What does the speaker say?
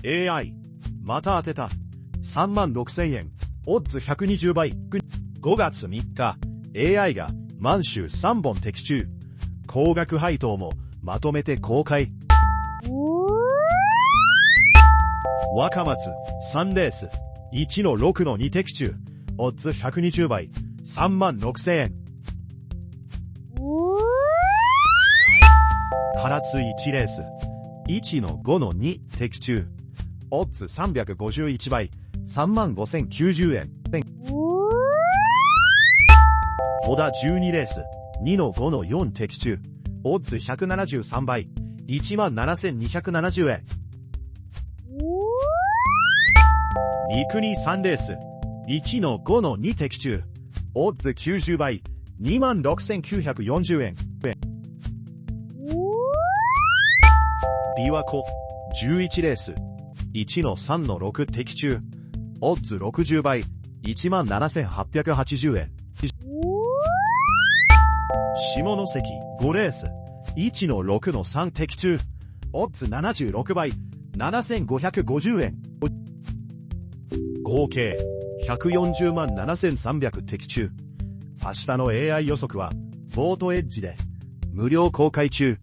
AI。また当てた。36,000円。オッズ120倍。5月3日、AI が満州3本的中。高額配当もまとめて公開。若松、3レース。1の6の2的中。オッズ120倍。36,000円。唐津1レース。1の5の2的中。オッズ351倍。35,090円。小田12レース。2の5の4的中。オッズ173倍。17,270円。三国3レース。1の5の2的中。オッズ90倍。26,940円。琵琶湖11レース。1の3の6的中。オッズ60倍。17,880円。下関5レース。1の6の3的中。オッズ76倍。7,550円。合計140万7,300的中。明日の AI 予測はボートエッジで無料公開中。